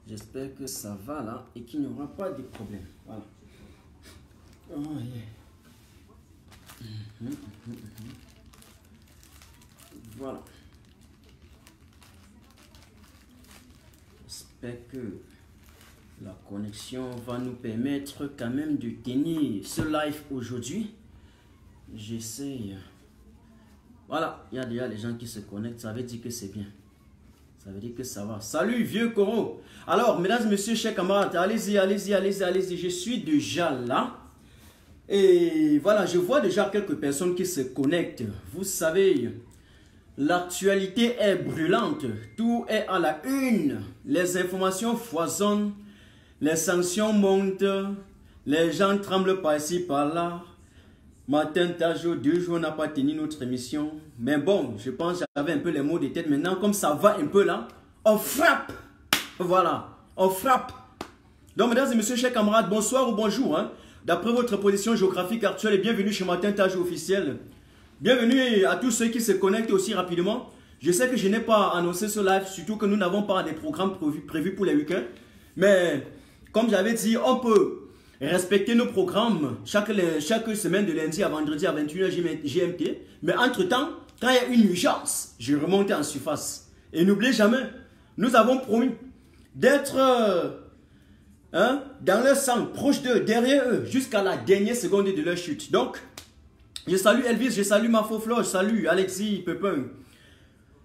J'espère que ça va là et qu'il n'y aura pas de problème. Voilà. Oh, yeah. Voilà. J'espère que la connexion va nous permettre quand même de tenir ce live aujourd'hui. J'essaye. Voilà, il y a déjà les gens qui se connectent. Ça veut dire que c'est bien. Ça veut dire que ça va. Salut, vieux Coro. Alors, mesdames et messieurs, chers camarades, allez-y, allez-y, allez-y, allez-y. Je suis déjà là. Et voilà, je vois déjà quelques personnes qui se connectent. Vous savez, l'actualité est brûlante. Tout est à la une. Les informations foisonnent. Les sanctions montent. Les gens tremblent par ici, par là. Martin Tajo, 2 jours, on n'a pas tenu notre émission. Mais bon, je pense que j'avais un peu les mots de tête. Maintenant, comme ça va un peu là, on frappe. Voilà, on frappe. Donc, mesdames et messieurs, chers camarades, bonsoir ou bonjour. Hein. D'après votre position géographique actuelle, et bienvenue chez Martin Tajo officiel. Bienvenue à tous ceux qui se connectent aussi rapidement. Je sais que je n'ai pas annoncé ce live, surtout que nous n'avons pas des programmes prévus pour les week-ends. Mais, comme j'avais dit, on peut respecter nos programmes chaque semaine de lundi à vendredi à 21h GMT. Mais entre-temps, quand il y a une urgence, je remonte en surface. Et n'oubliez jamais, nous avons promis d'être dans leur sang, proche d'eux, derrière eux, jusqu'à la dernière seconde de leur chute. Donc, je salue Elvis, je salue Mafoflo, je salue Alexis Pepin.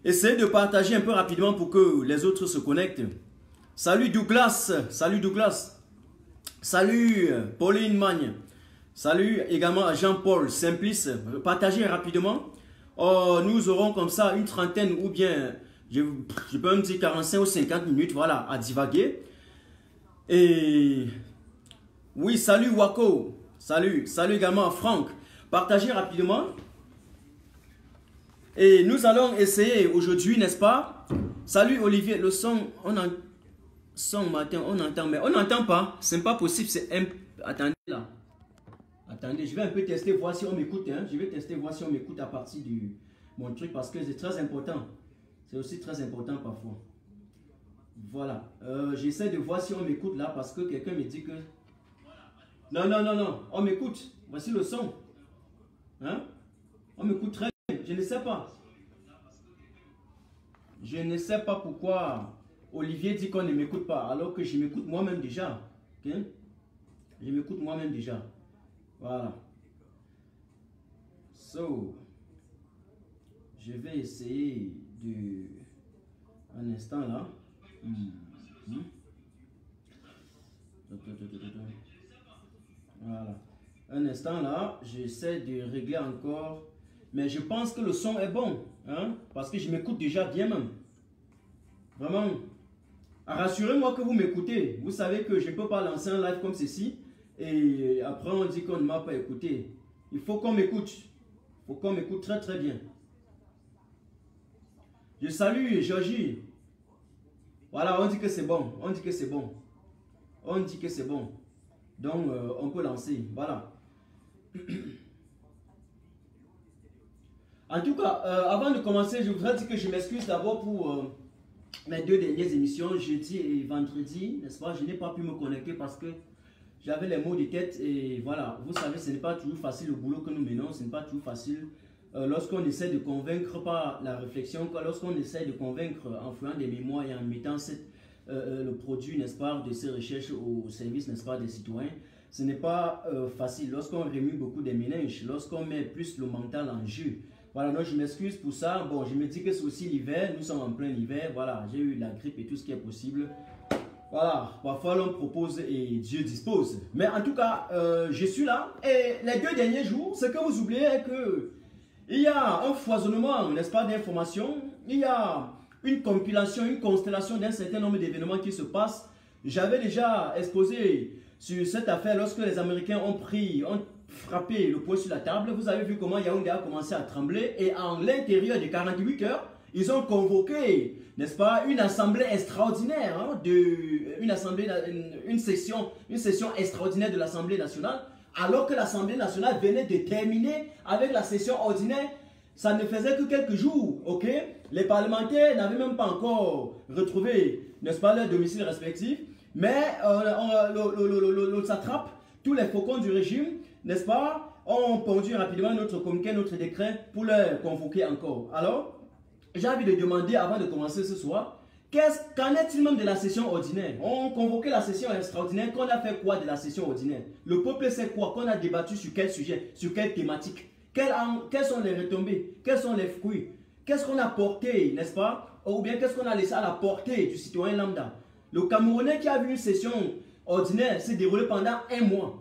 Essayez de partager un peu rapidement pour que les autres se connectent. Salut Douglas, salut Douglas. Salut Pauline Magne. Salut également à Jean-Paul Simplice. Partagez rapidement. Nous aurons comme ça une trentaine ou bien, je peux me dire 45 ou 50 minutes, voilà, à divaguer. Et oui, salut Wako. Salut également à Franck. Partagez rapidement. Et nous allons essayer aujourd'hui, n'est-ce pas? Salut Olivier, le son, son matin, on entend, mais on n'entend pas. C'est pas possible, c'est attendez là. Attendez, je vais un peu tester, voir si on m'écoute. Hein. Je vais tester, voir si on m'écoute à partir de mon truc parce que c'est très important. C'est aussi très important parfois. Voilà. J'essaie de voir si on m'écoute là parce que quelqu'un me dit que... Non, non, non, non. On m'écoute. Voici le son. Hein? On m'écoute très bien. Je ne sais pas. Je ne sais pas pourquoi... Olivier dit qu'on ne m'écoute pas, alors que je m'écoute moi-même déjà. Okay? Je m'écoute moi-même déjà. Voilà. So, je vais essayer de... Un instant là. Voilà. Un instant là, j'essaie de régler encore. Mais je pense que le son est bon. Hein? Parce que je m'écoute déjà bien même. Vraiment. Rassurez-moi que vous m'écoutez. Vous savez que je ne peux pas lancer un live comme ceci et après on dit qu'on ne m'a pas écouté. Il faut qu'on m'écoute. Il faut qu'on m'écoute très très bien. Je salue Georgie. Voilà, on dit que c'est bon. On dit que c'est bon. On dit que c'est bon. Donc on peut lancer. Voilà. En tout cas, avant de commencer, je voudrais dire que je m'excuse d'abord pour... mes 2 dernières émissions, jeudi et vendredi, n'est-ce pas? Je n'ai pas pu me connecter parce que j'avais les mots de tête et voilà, vous savez, ce n'est pas toujours facile le boulot que nous menons, ce n'est pas toujours facile lorsqu'on essaie de convaincre par la réflexion, lorsqu'on essaie de convaincre en faisant des mémoires et en mettant le produit, n'est-ce pas, de ces recherches au service, n'est-ce pas, des citoyens. Ce n'est pas facile lorsqu'on remue beaucoup des méninges, lorsqu'on met plus le mental en jeu. Voilà, donc je m'excuse pour ça. Bon, je me dis que c'est aussi l'hiver. Nous sommes en plein hiver. Voilà, j'ai eu la grippe et tout ce qui est possible. Voilà, parfois l'on propose et Dieu dispose. Mais en tout cas, je suis là. Et les 2 derniers jours, ce que vous oubliez est que il y a un foisonnement, n'est-ce pas, d'informations. Il y a une compilation, une constellation d'un certain nombre d'événements qui se passent. J'avais déjà exposé sur cette affaire lorsque les Américains ont frappé le poing sur la table. Vous avez vu comment Yaoundé a commencé à trembler et en l'intérieur de 48 heures, ils ont convoqué, n'est-ce pas, une assemblée extraordinaire, hein, une session extraordinaire de l'Assemblée nationale, alors que l'Assemblée nationale venait de terminer avec la session ordinaire ça ne faisait que quelques jours, ok? Les parlementaires n'avaient même pas encore retrouvé, n'est-ce pas, leur domicile respectif. Mais l'autre satrape, tous les faucons du régime, n'est-ce pas, ont pondu rapidement notre communiqué, notre décret pour les convoquer encore. Alors, j'ai envie de demander avant de commencer ce soir, qu'en est-il même de la session ordinaire? On convoquait la session extraordinaire, qu'on a fait quoi de la session ordinaire? Le peuple sait quoi? Qu'on a débattu sur quel sujet, sur quelle thématique? Quelles sont les retombées? Quels sont les fruits? Qu'est-ce qu'on a porté, n'est-ce pas? Ou bien qu'est-ce qu'on a laissé à la portée du citoyen lambda? Le Camerounais qui a vu une session ordinaire s'est déroulée pendant un mois.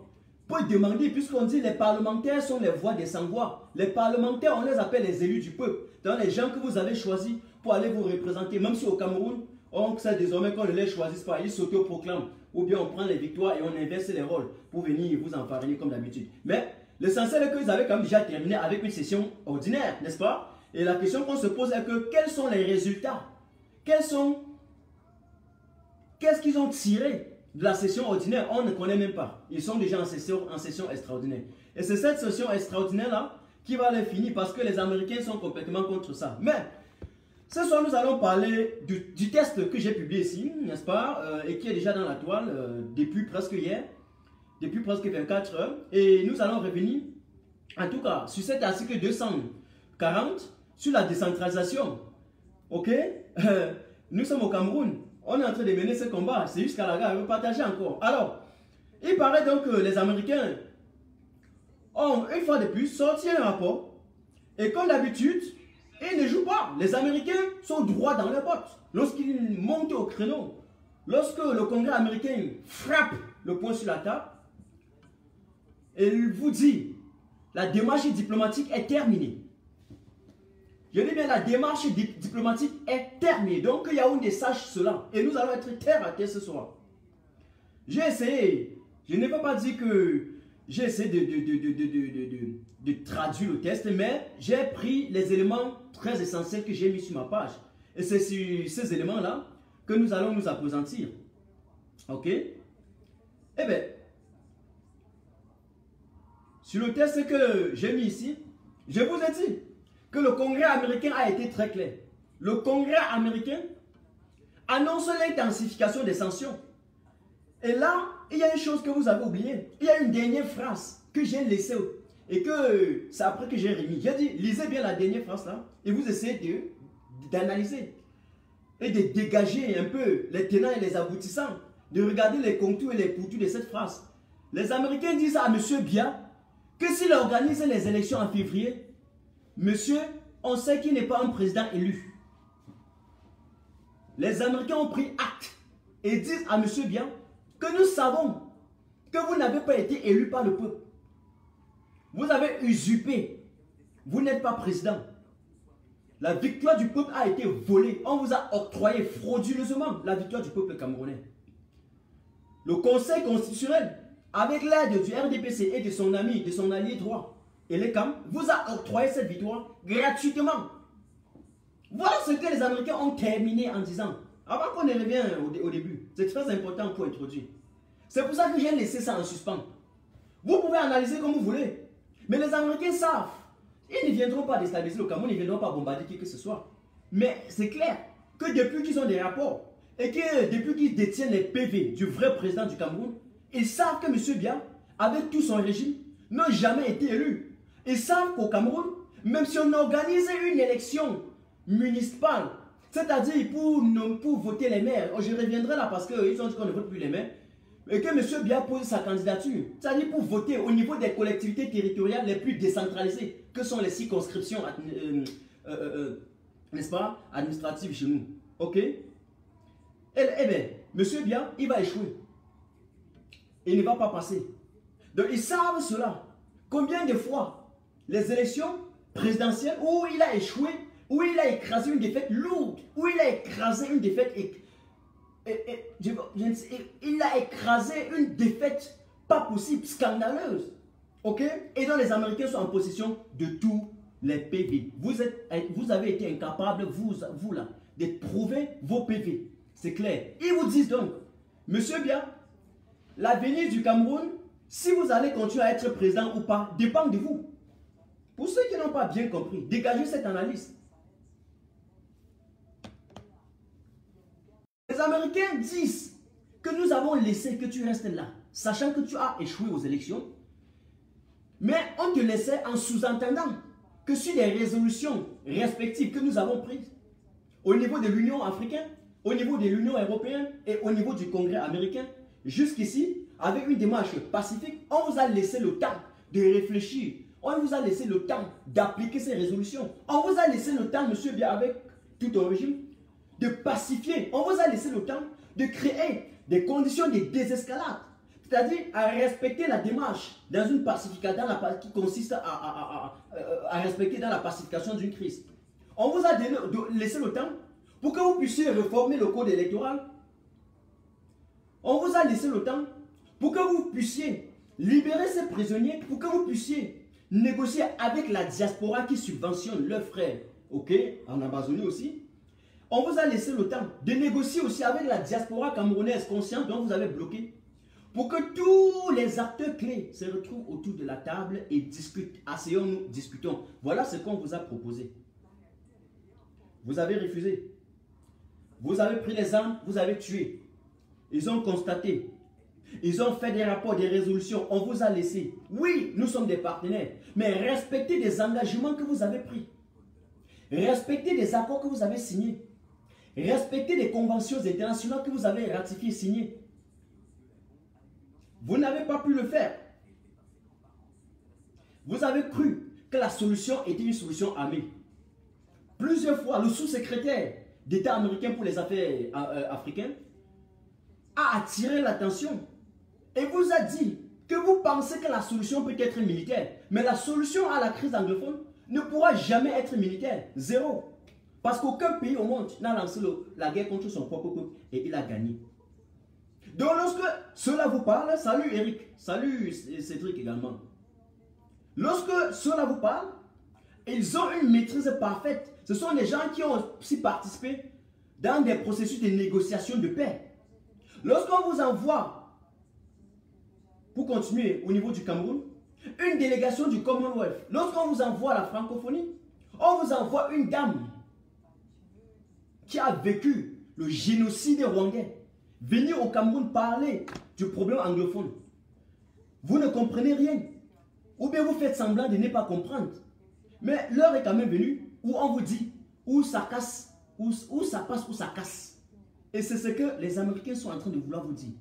Peut demander, puisqu'on dit les parlementaires sont les voix des sans-voix. Les parlementaires, on les appelle les élus du peuple. Donc les gens que vous avez choisis pour aller vous représenter, même si au Cameroun, on sait désormais qu'on ne les choisit pas, ils s'autoproclament. Ou bien on prend les victoires et on inverse les rôles pour venir vous enfariner comme d'habitude. Mais l'essentiel est que vous avez quand même déjà terminé avec une session ordinaire, n'est-ce pas? Et la question qu'on se pose est que quels sont les résultats? Qu'est-ce qu'ils ont tiré de la session ordinaire? On ne connaît même pas. Ils sont déjà en session extraordinaire. Et c'est cette session extraordinaire-là qui va les finir parce que les Américains sont complètement contre ça. Mais ce soir, nous allons parler du test que j'ai publié ici, n'est-ce pas? Et qui est déjà dans la toile depuis presque hier, depuis presque 24 heures. Et nous allons revenir, en tout cas, sur cet article 240, sur la décentralisation. Ok? Nous sommes au Cameroun. On est en train de mener ce combat. C'est jusqu'à la gare. On va partager encore. Alors, il paraît donc que les Américains ont, une fois de plus, sorti un rapport. Et comme d'habitude, ils ne jouent pas. Les Américains sont droits dans leurs bottes. Lorsqu'ils montent au créneau, lorsque le Congrès américain frappe le poing sur la table, il vous dit, la démarche diplomatique est terminée. Je dis bien, la démarche diplomatique est terminée. Donc, Yaoundé sache cela. Et nous allons être terre à terre ce soir. J'ai essayé, je ne peux pas dire que j'ai essayé de traduire le test, mais j'ai pris les éléments très essentiels que j'ai mis sur ma page. Et c'est sur ces éléments-là que nous allons nous appesantir. Ok? Eh bien, sur le test que j'ai mis ici, je vous ai dit que le Congrès américain a été très clair. Le Congrès américain annonce l'intensification des sanctions. Et là, il y a une chose que vous avez oubliée. Il y a une dernière phrase que j'ai laissée et que c'est après que j'ai remis. J'ai dit, lisez bien la dernière phrase là et vous essayez d'analyser et de dégager un peu les tenants et les aboutissants, de regarder les contours et les pourtours de cette phrase. Les Américains disent à M. Biya que s'il organise les élections en février, monsieur, on sait qu'il n'est pas un président élu. Les Américains ont pris acte et disent à M. Biya que nous savons que vous n'avez pas été élu par le peuple. Vous avez usurpé. Vous n'êtes pas président. La victoire du peuple a été volée. On vous a octroyé frauduleusement la victoire du peuple camerounais. Le Conseil constitutionnel, avec l'aide du RDPC et de son ami, de son allié droit, et les CAM, vous a octroyé cette victoire gratuitement. Voilà ce que les Américains ont terminé en disant. Avant qu'on ne revienne au début, c'est très important pour introduire. C'est pour ça que j'ai laissé ça en suspens. Vous pouvez analyser comme vous voulez. Mais les Américains savent. Ils ne viendront pas déstabiliser le Cameroun, ils ne viendront pas bombarder qui que ce soit. Mais c'est clair que depuis qu'ils ont des rapports et que depuis qu'ils détiennent les PV du vrai président du Cameroun, ils savent que M. Biya, avec tout son régime, n'a jamais été élu. Ils savent qu'au Cameroun, même si on organisait une élection municipale, c'est-à-dire pour voter les maires, je reviendrai là parce qu'ils ont dit qu'on ne vote plus les maires, et que M. Biya pose sa candidature, c'est-à-dire pour voter au niveau des collectivités territoriales les plus décentralisées, que sont les circonscriptions, n'est-ce pas, administratives chez nous. Ok? Eh bien, M. Biya, il va échouer. Il ne va pas passer. Donc, ils savent cela. Combien de fois les élections présidentielles où il a échoué, où il a écrasé une défaite lourde, où il a écrasé une défaite il a écrasé une défaite pas possible, scandaleuse. Ok? Et donc les Américains sont en possession de tous les PV. Vous avez été incapable, vous là, de prouver vos PV. C'est clair. Ils vous disent donc, Monsieur Biya, l'avenir du Cameroun, si vous allez continuer à être président ou pas, dépend de vous. Pour ceux qui n'ont pas bien compris, dégagez cette analyse. Les Américains disent que nous avons laissé que tu restes là, sachant que tu as échoué aux élections. Mais on te laissait en sous-entendant que sur les résolutions respectives que nous avons prises, au niveau de l'Union africaine, au niveau de l'Union européenne et au niveau du Congrès américain, jusqu'ici, avec une démarche pacifique, on vous a laissé le temps de réfléchir. On vous a laissé le temps d'appliquer ces résolutions. On vous a laissé le temps, monsieur bien, avec tout un régime, de pacifier. On vous a laissé le temps de créer des conditions de désescalade. C'est-à-dire à respecter la démarche dans une pacification qui consiste à respecter dans la pacification d'une crise. On vous a laissé le temps pour que vous puissiez réformer le code électoral. On vous a laissé le temps pour que vous puissiez libérer ces prisonniers, pour que vous puissiez négocier avec la diaspora qui subventionne leurs frères, ok, en Amazonie aussi. On vous a laissé le temps de négocier aussi avec la diaspora camerounaise consciente dont vous avez bloqué, pour que tous les acteurs clés se retrouvent autour de la table et discutent. Asseyons-nous, discutons. Voilà ce qu'on vous a proposé. Vous avez refusé. Vous avez pris les armes, vous avez tué. Ils ont constaté. Ils ont fait des rapports, des résolutions. On vous a laissé. Oui, nous sommes des partenaires. Mais respectez des engagements que vous avez pris. Respectez des accords que vous avez signés. Respectez des conventions internationales que vous avez ratifiées et signées. Vous n'avez pas pu le faire. Vous avez cru que la solution était une solution armée. Plusieurs fois, le sous-secrétaire d'État américain pour les affaires africaines a attiré l'attention et vous a dit que vous pensez que la solution peut être militaire. Mais la solution à la crise anglophone ne pourra jamais être militaire. Zéro. Parce qu'aucun pays au monde n'a lancé la guerre contre son propre peuple et il a gagné. Donc lorsque cela vous parle, salut Eric, salut Cédric également. Lorsque cela vous parle, ils ont une maîtrise parfaite. Ce sont des gens qui ont aussi participé dans des processus de négociation de paix. Lorsqu'on vous envoie, pour continuer au niveau du Cameroun, une délégation du Commonwealth, lorsqu'on vous envoie la francophonie, on vous envoie une dame qui a vécu le génocide rwandais, venir au Cameroun parler du problème anglophone. Vous ne comprenez rien. Ou bien vous faites semblant de ne pas comprendre. Mais l'heure est quand même venue où on vous dit où ça casse, où ça passe, où ça casse. Et c'est ce que les Américains sont en train de vouloir vous dire.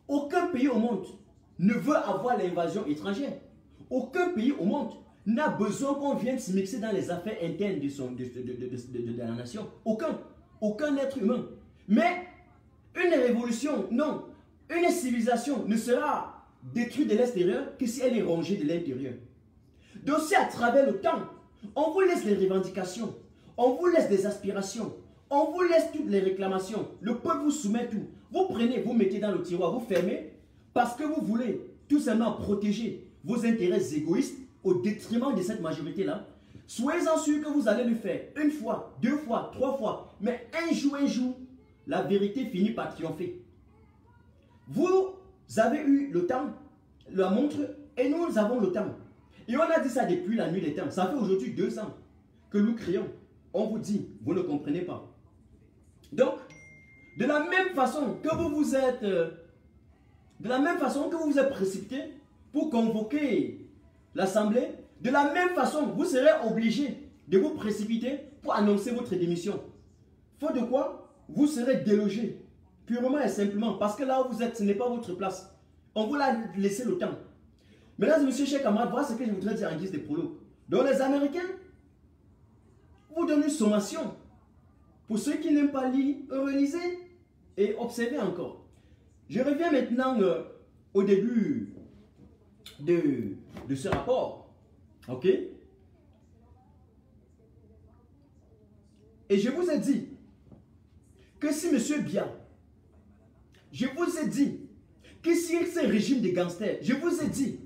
Aucun pays au monde ne veut avoir l'invasion étrangère. Aucun pays au monde n'a besoin qu'on vienne se mixer dans les affaires internes de la nation. Aucun. Aucun être humain. Mais une révolution, non. Une civilisation ne sera détruite de l'extérieur que si elle est rongée de l'intérieur. Donc si à travers le temps, on vous laisse les revendications, on vous laisse des aspirations, on vous laisse toutes les réclamations, le peuple vous soumet tout, vous prenez, vous mettez dans le tiroir, vous fermez, parce que vous voulez tout simplement protéger vos intérêts égoïstes au détriment de cette majorité-là, soyez-en sûrs que vous allez le faire une fois, deux fois, trois fois, mais un jour, la vérité finit par triompher. Vous avez eu le temps, la montre, et nous avons le temps. Et on a dit ça depuis la nuit des temps. Ça fait aujourd'hui 2 ans que nous crions. On vous dit, vous ne comprenez pas. Donc, de la même façon que vous vous êtes, précipité pour convoquer l'Assemblée, de la même façon, vous serez obligé de vous précipiter pour annoncer votre démission. Faute de quoi, vous serez délogé. Purement et simplement, parce que là où vous êtes, ce n'est pas votre place. On vous l'a laissé le temps. Mesdames et messieurs, chers camarades, voilà ce que je voudrais dire en guise de prologue. Donc les Américains vous donnent une sommation. Pour ceux qui n'aiment pas lire, relisez et observez encore. Je reviens maintenant au début de ce rapport. Ok? Et je vous ai dit que si M. Biya, je vous ai dit que si ce régime de gangsters, je vous ai dit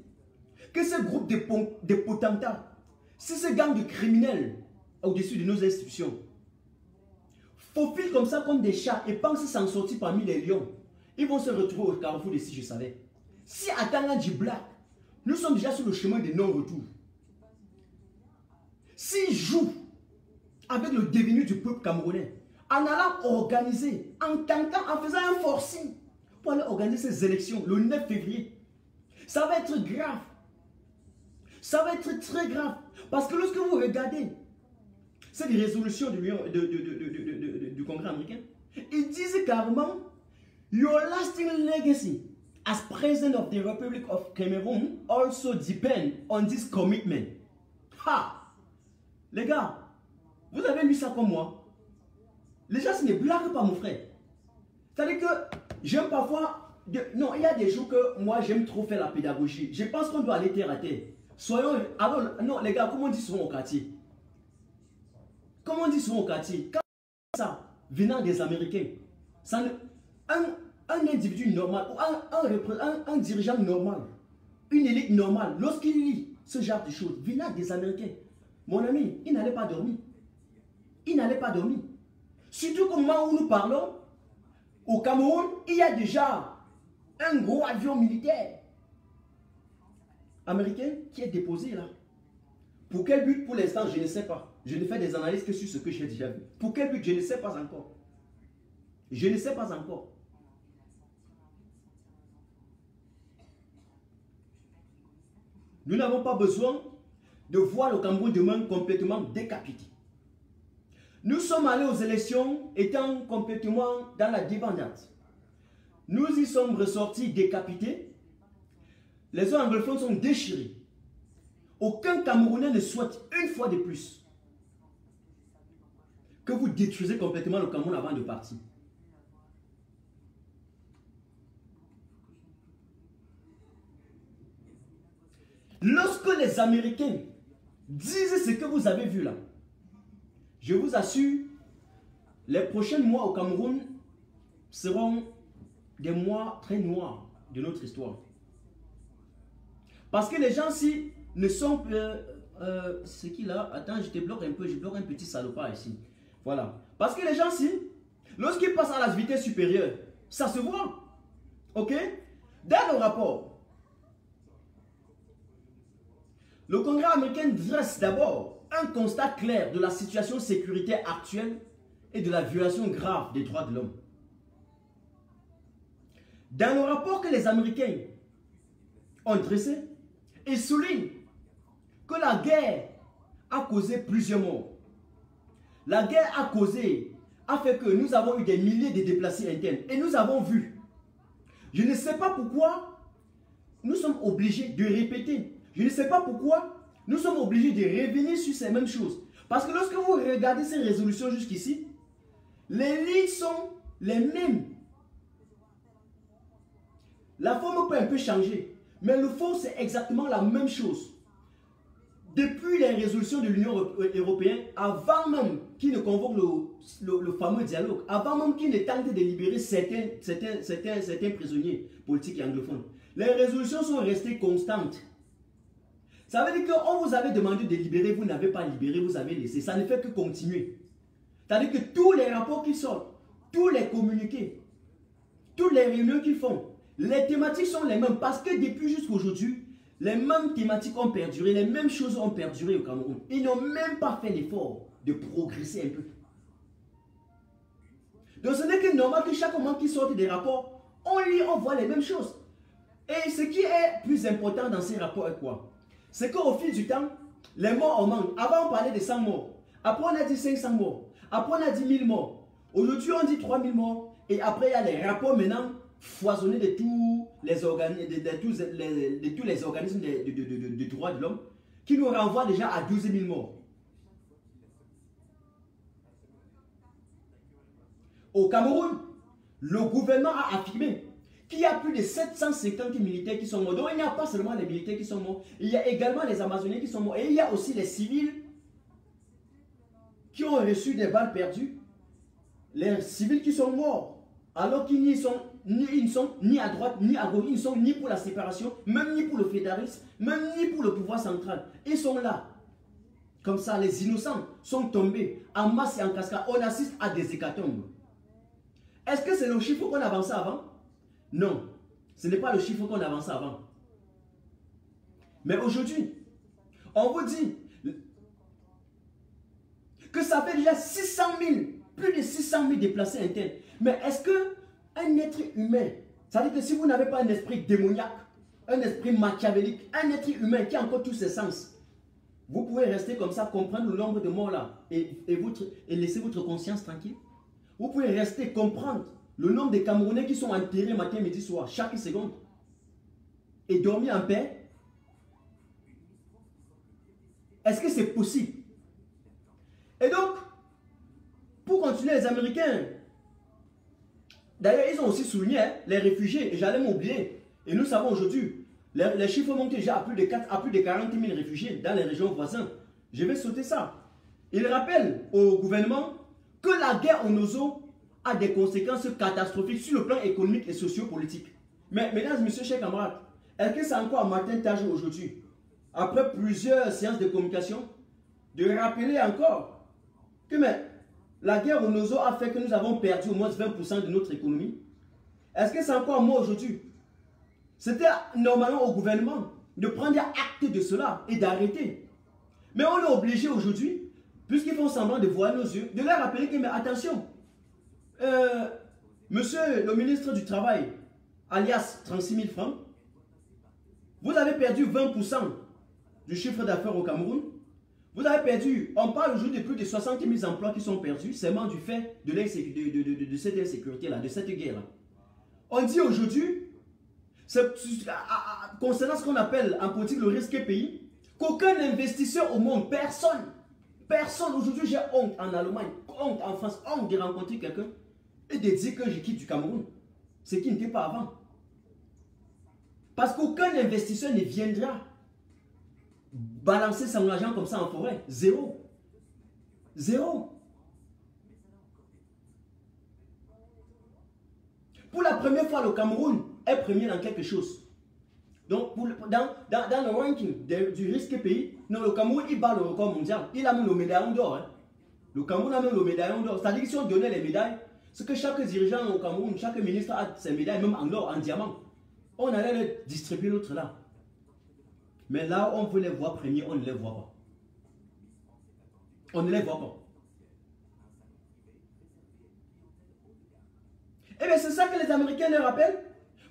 que ce groupe de potentats, si ce gang de criminels au-dessus de nos institutions faufilent comme ça comme des chats et pensent s'en sortir parmi les lions, ils vont se retrouver au carrefour de si je savais. Si à Tanga Black, nous sommes déjà sur le chemin de non-retour. s'ils jouent avec le devenu du peuple camerounais, en allant organiser, en tentant, en faisant un forcing pour aller organiser ces élections le 9 février, ça va être grave. Ça va être très grave. Parce que lorsque vous regardez, c'est des résolutions du Congrès américain, ils disent carrément, your lasting legacy as President of the Republic of Cameroon also depend on this commitment. Ha! Les gars, vous avez lu ça comme moi. Les gens, ce n'est blague pas, mon frère. C'est-à-dire que j'aime parfois... Non, il y a des jours que moi, j'aime trop faire la pédagogie. Je pense qu'on doit aller terre à terre. Soyons... Alors, non, les gars, comment on dit souvent au quartier? Comment on dit souvent au quartier? Quand ça, venant des Américains, ça ne... un individu normal, ou un dirigeant normal, une élite normale, lorsqu'il lit ce genre de choses, venant des Américains, mon ami, il n'allait pas dormir. Il n'allait pas dormir. Surtout qu'au moment où nous parlons, au Cameroun, il y a déjà un gros avion militaire américain qui est déposé là. Pour quel but? Pour l'instant, je ne sais pas. Je ne fais des analyses que sur ce que j'ai déjà vu. Pour quel but? Je ne sais pas encore. Je ne sais pas encore. Nous n'avons pas besoin de voir le Cameroun demain complètement décapité. Nous sommes allés aux élections étant complètement dans la débandade. Nous y sommes ressortis décapités. Les anglophones sont déchirés. Aucun Camerounais ne souhaite une fois de plus que vous détruisez complètement le Cameroun avant de partir. Lorsque les Américains disent ce que vous avez vu là, je vous assure, les prochains mois au Cameroun seront des mois très noirs de notre histoire. Parce que les gens-ci ne sont... ce qu'il a... Attends, je te bloque un peu, je bloque un petit salopard ici. Voilà. Parce que les gens-ci, lorsqu'ils passent à la vitesse supérieure, ça se voit. Ok? Dans le rapport, le Congrès américain dresse d'abord un constat clair de la situation sécuritaire actuelle et de la violation grave des droits de l'homme. Dans le rapport que les Américains ont dressé, ils soulignent que la guerre a causé plusieurs morts. La guerre a fait que nous avons eu des milliers de déplacés internes. Et nous avons vu. Je ne sais pas pourquoi nous sommes obligés de répéter. Je ne sais pas pourquoi nous sommes obligés de revenir sur ces mêmes choses. Parce que lorsque vous regardez ces résolutions jusqu'ici, les lignes sont les mêmes. La forme peut un peu changer, mais le fond c'est exactement la même chose. Depuis les résolutions de l'Union européenne, avant même qu'ils ne convoquent le fameux dialogue, avant même qu'ils ne tentent de libérer certains prisonniers politiques et anglophones, les résolutions sont restées constantes. Ça veut dire qu'on vous avait demandé de libérer, vous n'avez pas libéré, vous avez laissé. Ça ne fait que continuer. C'est-à-dire que tous les rapports qui sortent, tous les communiqués, toutes les réunions qu'ils font, les thématiques sont les mêmes. Parce que depuis jusqu'à aujourd'hui, les mêmes thématiques ont perduré, les mêmes choses ont perduré au Cameroun. Ils n'ont même pas fait l'effort de progresser un peu. Donc ce n'est que normal que chaque moment qu'ils sortent des rapports, on lit, on voit les mêmes choses. Et ce qui est plus important dans ces rapports est quoi? C'est qu'au fil du temps, les morts augmentent. Avant, on parlait de 100 morts. Après, on a dit 500 morts. Après, on a dit 1000 morts. Aujourd'hui, on dit 3000 morts. Et après, il y a les rapports maintenant foisonnés de tous les organismes, de tous les organismes de droits de l'homme qui nous renvoient déjà à 12 000 morts. Au Cameroun, le gouvernement a affirmé qu'il y a plus de 750 militaires qui sont morts. Donc il n'y a pas seulement les militaires qui sont morts, il y a également les Amazoniens qui sont morts. Et il y a aussi les civils qui ont reçu des balles perdues. Les civils qui sont morts, alors qu'ils ne sont ni à droite ni à gauche, ils ne sont ni pour la séparation, même ni pour le fédéralisme, même ni pour le pouvoir central. Ils sont là. Comme ça, les innocents sont tombés en masse et en cascade. On assiste à des hécatombes. Est-ce que c'est le chiffre qu'on avançait avant? Non, ce n'est pas le chiffre qu'on avançait avant. Mais aujourd'hui, on vous dit, que ça fait déjà 600 000, plus de 600 000 déplacés internes. Mais est-ce qu'un être humain, ça veut dire que si vous n'avez pas un esprit démoniaque, un esprit machiavélique, un être humain qui a encore tous ses sens, vous pouvez rester comme ça, comprendre le nombre de morts là et laisser votre conscience tranquille? Vous pouvez rester comprendre le nombre de Camerounais qui sont enterrés matin, midi, soir, chaque seconde et dormir en paix? Est-ce que c'est possible? Et donc, pour continuer, les Américains, d'ailleurs, ils ont aussi souligné les réfugiés, et j'allais m'oublier. Et nous savons aujourd'hui, les chiffres montent déjà à plus de 40 000 réfugiés dans les régions voisines. Je vais sauter ça. Ils rappellent au gouvernement que la guerre en Ozo a des conséquences catastrophiques sur le plan économique et sociopolitique. Mais mesdames et messieurs, chers camarades, est-ce que c'est encore à Martin Tage aujourd'hui, après plusieurs séances de communication, de rappeler encore que la guerre au Ozo a fait que nous avons perdu au moins 20% de notre économie? Est-ce que c'est encore moi aujourd'hui? C'était normalement au gouvernement de prendre acte de cela et d'arrêter. Mais on est obligé aujourd'hui, puisqu'ils font semblant de voir nos yeux, de leur rappeler que, mais attention, monsieur le ministre du Travail, alias 36 000 francs, vous avez perdu 20% du chiffre d'affaires au Cameroun. Vous avez perdu, on parle aujourd'hui de plus de 60 000 emplois qui sont perdus, seulement du fait de cette insécurité-là, de cette guerre-là. On dit aujourd'hui, concernant ce qu'on appelle en politique le risque pays, qu'aucun investisseur au monde, personne, aujourd'hui j'ai honte en Allemagne, honte en France, honte de rencontrer quelqu'un et de dire que je quitte du Cameroun, ce qui n'était pas avant. Parce qu'aucun investisseur ne viendra balancer son argent comme ça en forêt. Zéro. Zéro. Pour la première fois, le Cameroun est premier dans quelque chose. Donc, dans le ranking du risque pays, non, le Cameroun, il bat le record mondial. Il a même le médaillon d'or. Hein. Le Cameroun a même le médaillon d'or. C'est-à-dire que si on donnait les médailles, c'est que chaque dirigeant au Cameroun, chaque ministre a ses médailles, même en or, en diamant. On allait les distribuer l'autre là. Mais là, on veut les voir premiers, on ne les voit pas. On ne les voit pas. Et bien, c'est ça que les Américains leur rappellent.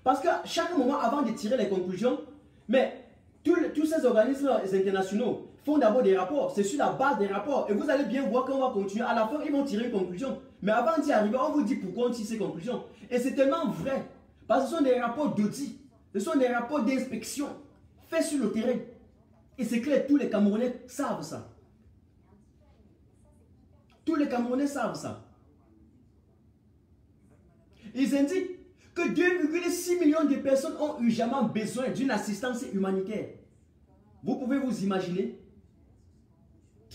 Parce que chaque moment, avant de tirer les conclusions, mais tous ces organismes internationaux font d'abord des rapports. C'est sur la base des rapports. Et vous allez bien voir qu'on va continuer. À la fin, ils vont tirer une conclusion. Mais avant d'y arriver, on vous dit pourquoi on tire ces conclusions. Et c'est tellement vrai. Parce que ce sont des rapports d'audit. Ce sont des rapports d'inspection faits sur le terrain. Et c'est clair, tous les Camerounais savent ça. Tous les Camerounais savent ça. Ils indiquent que 2,6 millions de personnes ont urgemment besoin d'une assistance humanitaire. Vous pouvez vous imaginer,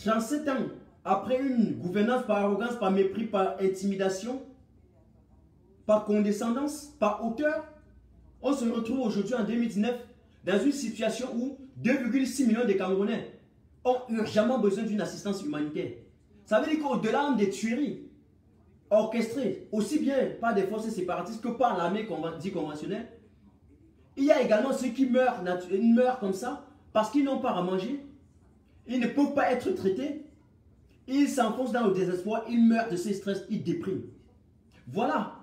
37 ans après une gouvernance par arrogance, par mépris, par intimidation, par condescendance, par hauteur, on se retrouve aujourd'hui en 2019 dans une situation où 2,6 millions de Camerounais ont urgemment besoin d'une assistance humanitaire. Ça veut dire qu'au-delà des tueries orchestrées, aussi bien par des forces séparatistes que par l'armée dite conventionnelle, il y a également ceux qui meurent comme ça parce qu'ils n'ont pas à manger. Ils ne peuvent pas être traités. Ils s'enfoncent dans le désespoir, ils meurent de ces stress, ils dépriment. Voilà.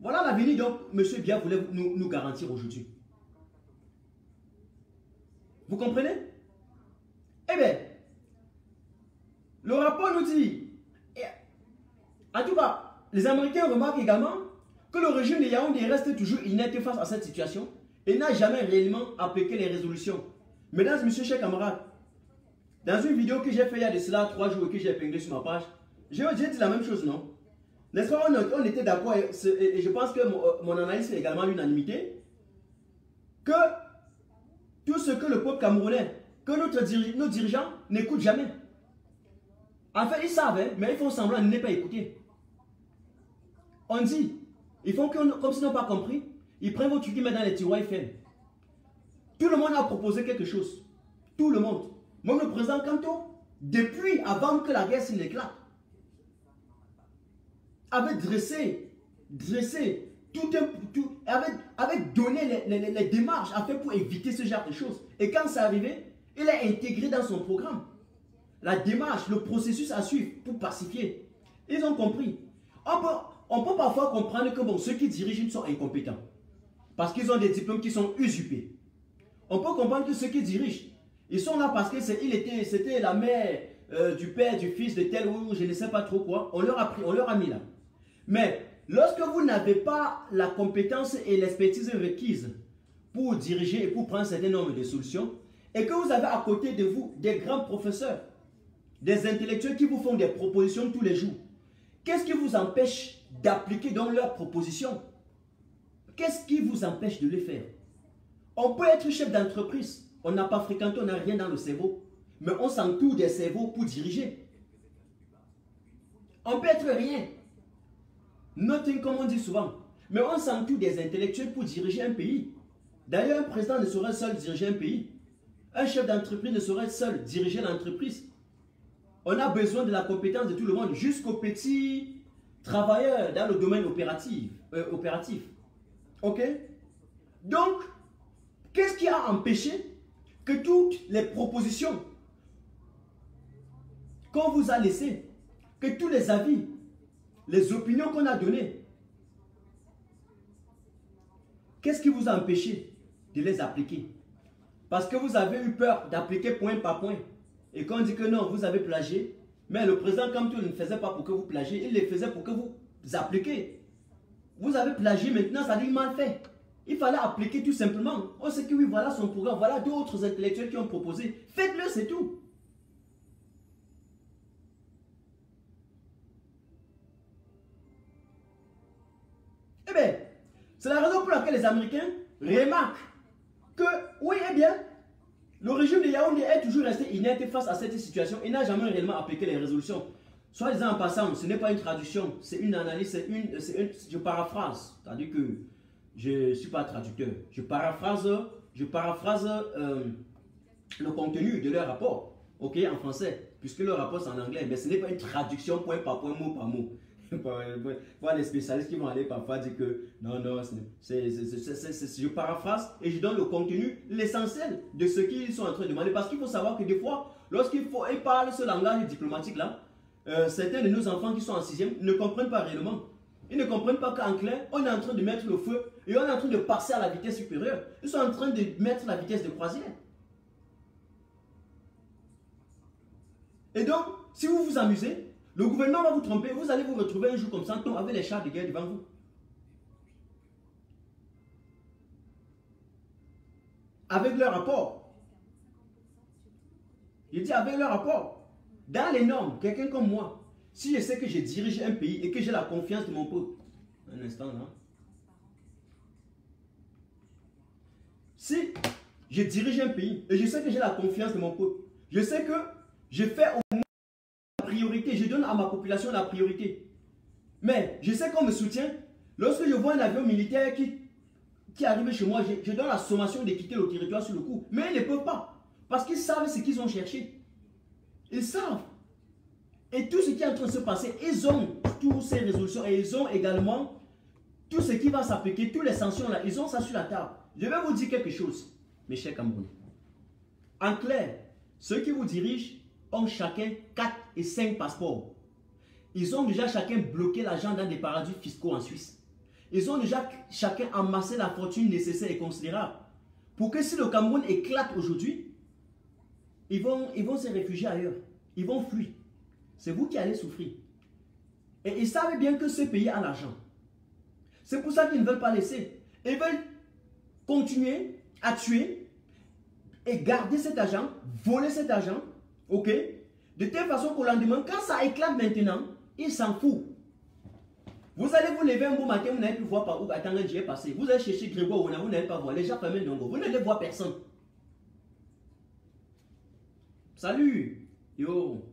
Voilà l'avenir donc M. Biya voulait nous garantir aujourd'hui. Vous comprenez? Eh bien, le rapport nous dit, en tout cas, les Américains remarquent également que le régime de Yaoundé reste toujours inerte face à cette situation et n'a jamais réellement appliqué les résolutions. Mesdames et messieurs, chers camarades, dans une vidéo que j'ai fait il y a de cela 3 jours et que j'ai épinglé sur ma page, j'ai dit la même chose, non? N'est-ce pas, on était d'accord et je pense que mon analyse fait également l'unanimité que tout ce que le peuple camerounais, que nos dirigeants n'écoutent jamais. En fait, ils savent, hein, mais ils font semblant de ne pas écouter. On dit, ils font comme s'ils n'ont pas compris, ils prennent vos trucs, ils mettent dans les tiroirs, ils ferment. Tout le monde a proposé quelque chose. Tout le monde. Même le président Kanto, depuis avant que la guerre s'y éclate, avait dressé, avait donné les démarches à faire pour éviter ce genre de choses. Et quand c'est arrivé, il a intégré dans son programme. la démarche, le processus à suivre pour pacifier. Ils ont compris. On peut parfois comprendre que bon, ceux qui dirigent sont incompétents. Parce qu'ils ont des diplômes qui sont usurpés. On peut comprendre que ceux qui dirigent, ils sont là parce que c'était la mère du père, du fils, de tel ou je ne sais pas trop quoi. On leur a mis là. Mais lorsque vous n'avez pas la compétence et l'expertise requise pour diriger et pour prendre certains nombres de solutions, et que vous avez à côté de vous des grands professeurs, des intellectuels qui vous font des propositions tous les jours, qu'est-ce qui vous empêche d'appliquer dans leurs propositions? Qu'est-ce qui vous empêche de les faire? On peut être chef d'entreprise, on n'a pas fréquenté, on n'a rien dans le cerveau, mais on s'entoure des cerveaux pour diriger. On peut être rien, nothing comme on dit souvent, mais on s'entoure des intellectuels pour diriger un pays. D'ailleurs, un président ne saurait seul diriger un pays. Un chef d'entreprise ne saurait seul diriger l'entreprise. On a besoin de la compétence de tout le monde, jusqu'aux petits travailleurs dans le domaine opératif. Ok? Donc, qu'est-ce qui a empêché que toutes les propositions qu'on vous a laissées, que tous les avis, les opinions qu'on a données, qu'est-ce qui vous a empêché de les appliquer? Parce que vous avez eu peur d'appliquer point par point. Et quand on dit que non, vous avez plagié, mais le président comme tout ne le faisait pas pour que vous plagiez, il le faisait pour que vous appliquiez. Vous avez plagié maintenant, ça dit mal fait. Il fallait appliquer tout simplement. On sait que oui, voilà son programme, voilà d'autres intellectuels qui ont proposé. Faites-le, c'est tout. Eh bien, c'est la raison pour laquelle les Américains remarquent que, oui, eh bien, le régime de Yaoundé est toujours resté inerte face à cette situation. Il n'a jamais réellement appliqué les résolutions. Soit disant en passant, ce n'est pas une traduction, c'est une analyse, je paraphrase. C'est-à-dire que je ne suis pas traducteur. Je paraphrase le contenu de leur rapport, ok, en français, puisque le rapport c'est en anglais, mais ce n'est pas une traduction point par point, mot par mot. Voilà les spécialistes qui vont aller parfois dire que non, je paraphrase et je donne le contenu, l'essentiel de ce qu'ils sont en train de demander. Parce qu'il faut savoir que des fois, lorsqu'ils parlent ce langage diplomatique là, certains de nos enfants qui sont en 6e ne comprennent pas réellement. Ils ne comprennent pas qu'en clair, on est en train de mettre le feu et on est en train de passer à la vitesse supérieure. Ils sont en train de mettre la vitesse de croisière. Et donc, si vous vous amusez, le gouvernement va vous tromper, vous allez vous retrouver un jour comme ça, avec les chars de guerre devant vous. Avec leur rapport. Je dis avec leur rapport. Dans les normes, quelqu'un comme moi, si je sais que je dirige un pays et que j'ai la confiance de mon peuple, un instant là. Si je dirige un pays et je sais que j'ai la confiance de mon peuple, je sais que je fais au moins la priorité, je donne à ma population la priorité. Mais je sais qu'on me soutient. Lorsque je vois un avion militaire qui arrive chez moi, je donne la sommation de quitter le territoire sur le coup. Mais ils ne peuvent pas. Parce qu'ils savent ce qu'ils ont cherché. Ils savent. Et tout ce qui est en train de se passer, ils ont toutes ces résolutions et ils ont également tout ce qui va s'appliquer, toutes les sanctions là, ils ont ça sur la table. Je vais vous dire quelque chose, mes chers Camerounais. En clair, ceux qui vous dirigent ont chacun 4 et 5 passeports. Ils ont déjà chacun bloqué l'argent dans des paradis fiscaux en Suisse. Ils ont déjà chacun amassé la fortune nécessaire et considérable pour que si le Cameroun éclate aujourd'hui, ils vont se réfugier ailleurs. Ils vont fuir. C'est vous qui allez souffrir. Et ils savent bien que ce pays a l'argent. C'est pour ça qu'ils ne veulent pas laisser. Ils veulent continuer à tuer et garder cet argent, voler cet argent, ok? De telle façon qu'au lendemain, quand ça éclate maintenant, ils s'en foutent. Vous allez vous lever un beau matin, vous n'allez plus voir par où attendre j'y ai passé. Vous allez chercher Grégoire, vous n'allez pas voir. Les gens ferment donc vous n'allez voir personne. Salut, yo.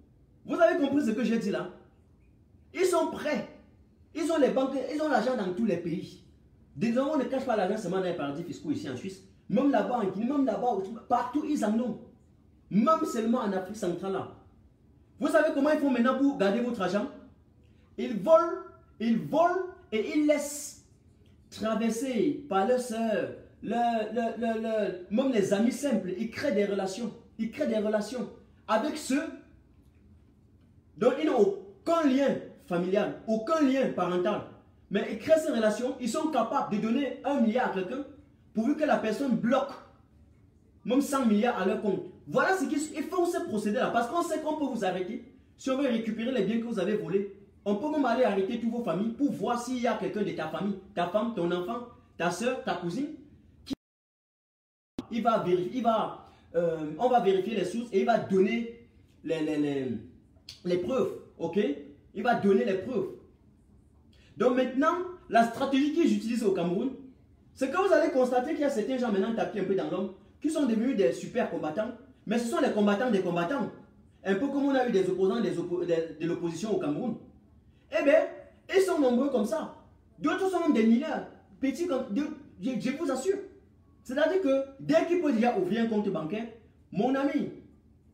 Vous avez compris ce que j'ai dit là? Ils sont prêts. Ils ont les banques, ils ont l'argent dans tous les pays. Désormais, on ne cache pas l'argent seulement dans les paradis fiscaux ici en Suisse. Même là-bas en Guinée, même là-bas, partout ils en ont. Même seulement en Afrique centrale là. Vous savez comment ils font maintenant pour garder votre argent? Ils volent et ils laissent traverser par leurs soeurs, même les amis simples. Ils créent des relations. Ils créent des relations avec ceux Donc, ils n'ont aucun lien familial, aucun lien parental. Mais ils créent ces relations, ils sont capables de donner 1 milliard à quelqu'un, pourvu que la personne bloque même 100 milliards à leur compte. Voilà ce qu'ils font, ce procédé-là. Parce qu'on sait qu'on peut vous arrêter. Si on veut récupérer les biens que vous avez volés, on peut même aller arrêter toutes vos familles pour voir s'il y a quelqu'un de ta famille, ta femme, ton enfant, ta soeur, ta cousine, qui il va vérifier, on va vérifier les sources et il va donner les preuves. Ok? Il va donner les preuves. Donc maintenant, la stratégie qu'ils utilisent au Cameroun, c'est que vous allez constater qu'il y a certains gens maintenant tapis un peu dans l'homme, qui sont devenus des super combattants, mais ce sont les combattants des combattants. Un peu comme on a eu des opposants de l'opposition au Cameroun. Eh bien, ils sont nombreux comme ça. D'autres sont des mineurs, petits comme... Je vous assure. C'est-à-dire que dès qu'il peut déjà ouvrir un compte bancaire, mon ami,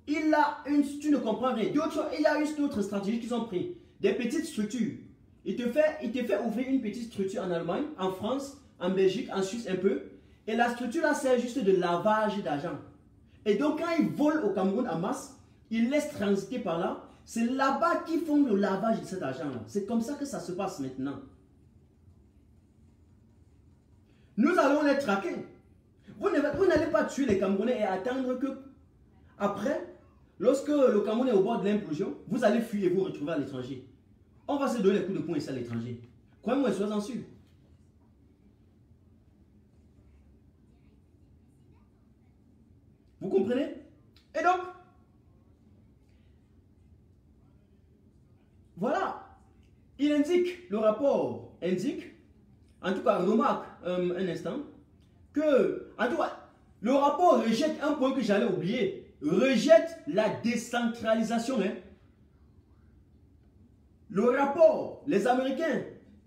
il a une... Tu ne comprends rien. D'autres, il y a une autre stratégie qu'ils ont pris. Des petites structures. Il te fait ouvrir une petite structure en Allemagne, en France, en Belgique, en Suisse un peu. Et la structure là sert juste de lavage d'argent. Et donc quand ils volent au Cameroun en masse, ils laissent transiter par là. C'est là-bas qu'ils font le lavage de cet argent là. C'est comme ça que ça se passe maintenant. Nous allons les traquer. Vous n'allez pas tuer les Camerounais et attendre que après, lorsque le Cameroun est au bord de l'implosion, vous allez fuir et vous retrouver à l'étranger. On va se donner les coups de poing ici à l'étranger. Croyez-moi, soyez-en sûr. Vous comprenez? Et donc, voilà. Il indique, le rapport indique, en tout cas, remarque un instant, que, en tout cas, le rapport rejette un point que j'allais oublier. Rejette la décentralisation. Hein. Le rapport, les Américains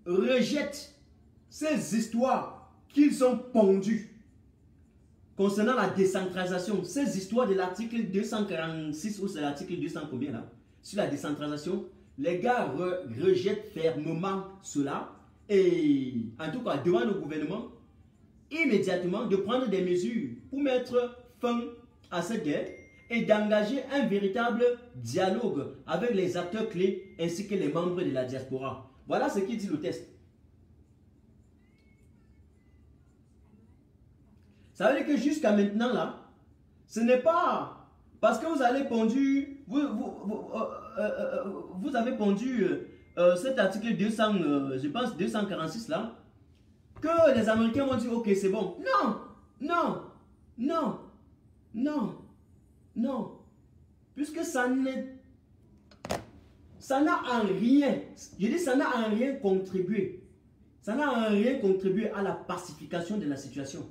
rejettent ces histoires qu'ils ont pondues concernant la décentralisation. Ces histoires de l'article 246 ou c'est l'article 200 combien là, sur la décentralisation, les gars rejettent fermement cela et en tout cas demandent au gouvernement immédiatement de prendre des mesures pour mettre fin à cette guerre et d'engager un véritable dialogue avec les acteurs clés ainsi que les membres de la diaspora. Voilà ce qu'il dit le test. Ça veut dire que jusqu'à maintenant là, ce n'est pas parce que vous avez pondu, vous avez pondu cet article 200, je pense 246 là, que les Américains vont dire ok c'est bon. Non, non, non, non. Non, puisque ça n'a en rien, je dis ça n'a en rien contribué. Ça n'a en rien contribué à la pacification de la situation.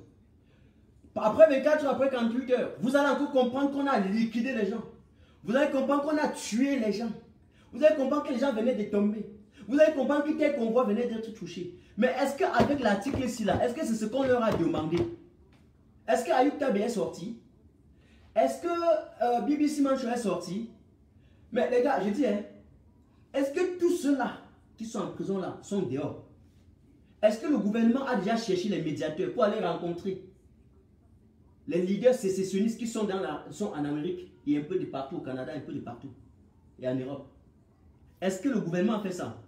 Après 24 heures, après 48 heures, vous allez encore comprendre qu'on a liquidé les gens. Vous allez comprendre qu'on a tué les gens. Vous allez comprendre que les gens venaient de tomber. Vous allez comprendre que tel convoi venait d'être touché. Mais est-ce qu'avec l'article ici là, est-ce que c'est ce qu'on leur a demandé? Est-ce que Ayoub Tabé est sorti? Est-ce que BBC Manchou est sorti? Mais les gars, je dis, hein, est-ce que tous ceux-là qui sont en prison là sont dehors? Est-ce que le gouvernement a déjà cherché les médiateurs pour aller rencontrer les leaders sécessionnistes qui sont en Amérique et un peu de partout, au Canada, un peu de partout, et en Europe? Est-ce que le gouvernement a fait ça?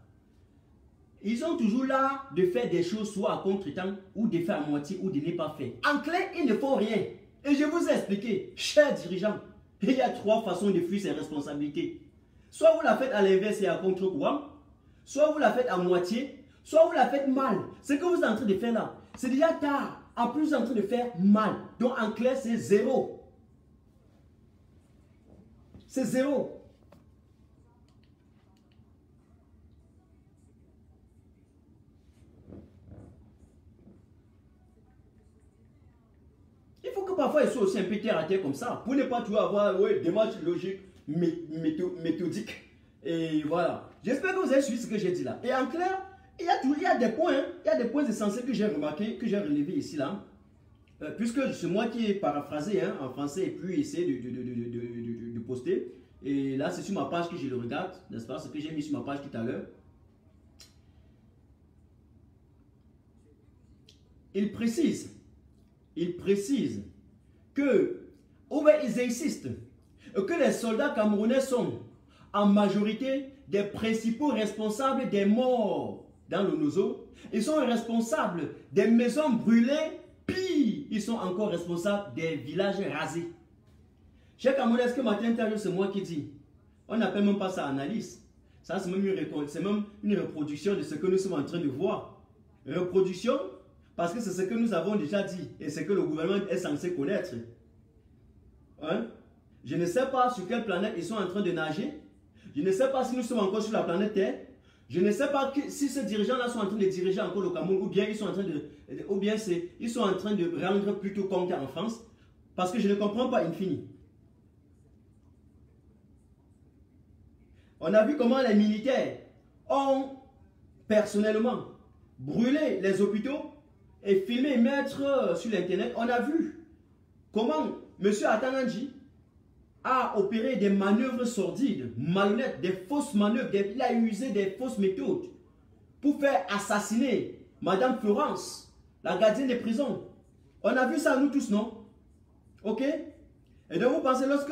Ils sont toujours là de faire des choses soit à contre-temps, ou de faire à moitié, ou de ne pas faire. En clair, il ne faut rien. Et je vous ai expliqué, chers dirigeants, il y a 3 façons de fuir ses responsabilités. Soit vous la faites à l'inverse et à contre-courant, soit vous la faites à moitié, soit vous la faites mal. Ce que vous êtes en train de faire là, c'est déjà tard. En plus, vous êtes en train de faire mal. Donc en clair, c'est 0. C'est 0. Il faut que parfois ils soient aussi un peu terre à terre comme ça, pour ne pas toujours avoir des démarches logiques, méthodiques. Et voilà. J'espère que vous avez suivi ce que j'ai dit là. Et en clair, il y a des points, il y a des points essentiels que j'ai remarqués, que j'ai relevés ici là. Puisque c'est moi qui ai paraphrasé hein, en français et puis essayé de poster. Et là, c'est sur ma page que je le regarde, n'est-ce pas? Ce que j'ai mis sur ma page tout à l'heure. Il précise que, ou bien ils insistent que les soldats camerounais sont en majorité des principaux responsables des morts dans le Nozo. Ils sont responsables des maisons brûlées, puis ils sont encore responsables des villages rasés. Chez Cameroun, est-ce que Martin Tajo, c'est moi qui dis? On n'appelle même pas ça analyse. Ça, c'est même une reproduction de ce que nous sommes en train de voir. Reproduction, parce que c'est ce que nous avons déjà dit et ce que le gouvernement est censé connaître. Hein? Je ne sais pas sur quelle planète ils sont en train de nager. Je ne sais pas si nous sommes encore sur la planète Terre. Je ne sais pas si ces dirigeants-là sont en train de diriger encore le Cameroun ou bien ils sont en train de rendre plutôt compte en France. Parce que je ne comprends pas infini. On a vu comment les militaires ont personnellement brûlé les hôpitaux et filmé et mettre sur l'internet. On a vu comment M. Atananji a opéré des manœuvres sordides, malhonnêtes, des fausses manœuvres, il a usé des fausses méthodes pour faire assassiner Madame Florence, la gardienne des prisons. On a vu ça nous tous, non? Ok? Et donc vous pensez, lorsque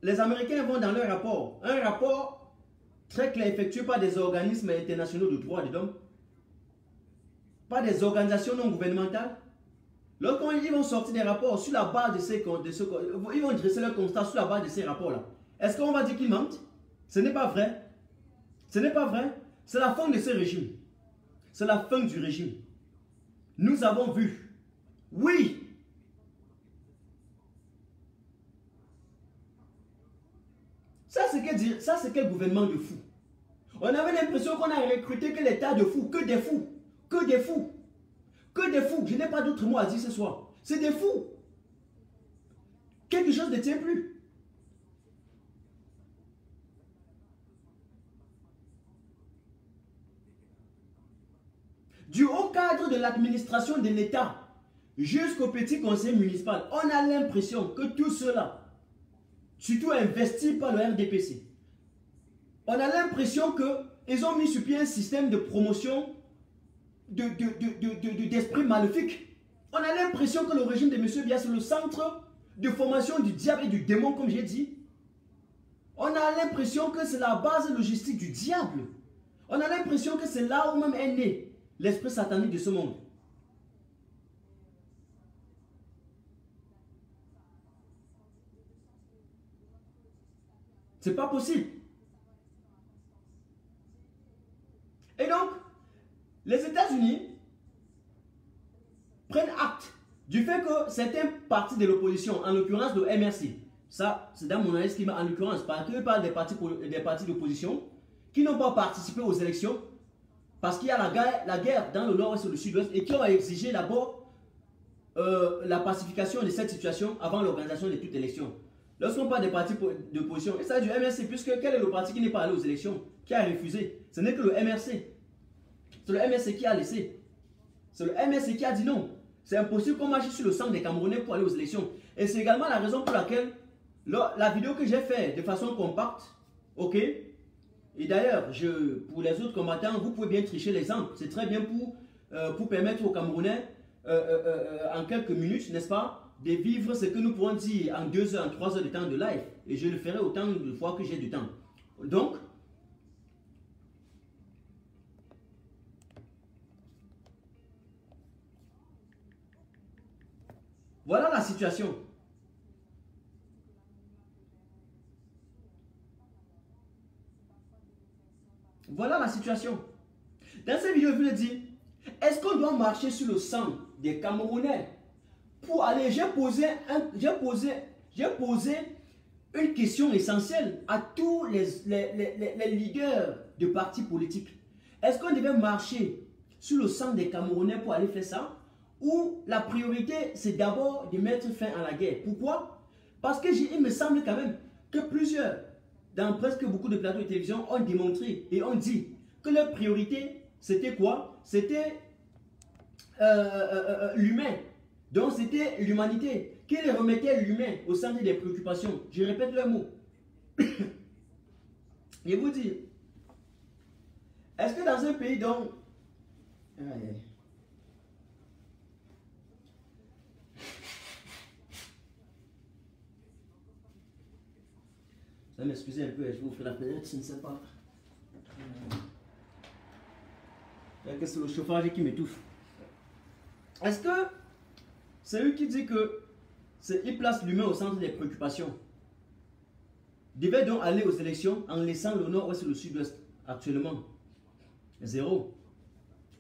les Américains vont dans leur rapport, un rapport très clair effectué par des organismes internationaux de droits de l'homme, par des organisations non gouvernementales, lorsqu'ils vont sortir des rapports sur la base ils vont dresser leur constat sur la base de ces rapports-là, est-ce qu'on va dire qu'ils mentent? Ce n'est pas vrai. Ce n'est pas vrai. C'est la fin de ce régime. C'est la fin du régime. Nous avons vu. Oui. Ça, c'est quel gouvernement de fou. On avait l'impression qu'on a recruté que l'État de fous, que des fous, que des fous, que des fous. Je n'ai pas d'autre mot à dire ce soir. C'est des fous. Quelque chose ne tient plus. Du haut cadre de l'administration de l'État jusqu'au petit conseil municipal, on a l'impression que tout cela, surtout investi par le RDPC, on a l'impression qu'ils ont mis sur pied un système de promotion d'esprit maléfique. On a l'impression que le régime de M. Biya, c'est le centre de formation du diable et du démon, comme j'ai dit. On a l'impression que c'est la base logistique du diable. On a l'impression que c'est là où même est né l'esprit satanique de ce monde. C'est pas possible. Et donc, les États-Unis prennent acte du fait que certains partis de l'opposition, en l'occurrence le MRC, ça c'est dans mon analyse qui met en l'occurrence, parce que je parle des partis d'opposition qui n'ont pas participé aux élections parce qu'il y a la guerre dans le nord-ouest et le sud-ouest et qui ont exigé d'abord la pacification de cette situation avant l'organisation de toute élection. Lorsqu'on parle des partis d'opposition, il s'agit du MRC, puisque quel est le parti qui n'est pas allé aux élections, qui a refusé? Ce n'est que le MRC. C'est le MRC qui a laissé. C'est le MRC qui a dit non. C'est impossible qu'on marche sur le sang des Camerounais pour aller aux élections. Et c'est également la raison pour laquelle la vidéo que j'ai faite de façon compacte, ok? Et d'ailleurs, pour les autres combattants, vous pouvez bien tricher l'exemple. C'est très bien pour permettre aux Camerounais, en quelques minutes, n'est-ce pas, de vivre ce que nous pourrons dire en 2 heures, en 3 heures de temps de live. Et je le ferai autant de fois que j'ai du temps. Donc, voilà la situation. Voilà la situation. Dans cette vidéo, je vous le dis, est-ce qu'on doit marcher sur le sang des Camerounais pour aller... J'ai posé une question essentielle à tous les leaders de partis politiques. Est-ce qu'on devait marcher sur le sang des Camerounais pour aller faire ça? Ou la priorité, c'est d'abord de mettre fin à la guerre? Pourquoi? Parce que il me semble quand même que plusieurs, dans presque beaucoup de plateaux de télévision, ont démontré et ont dit que leur priorité, c'était quoi? C'était l'humain. Donc c'était l'humanité, qu'ils remettaient l'humain au centre des préoccupations. Je répète le mot. Je vous dis, est-ce que dans un pays dont... Vous allez m'excuser un peu, je vais ouvrir la fenêtre, je ne sais pas. C'est le chauffage qui m'étouffe. Est-ce que c'est lui qui dit que il place l'humain au centre des préoccupations? Devait donc aller aux élections en laissant le nord-ouest et le sud-ouest actuellement? Zéro.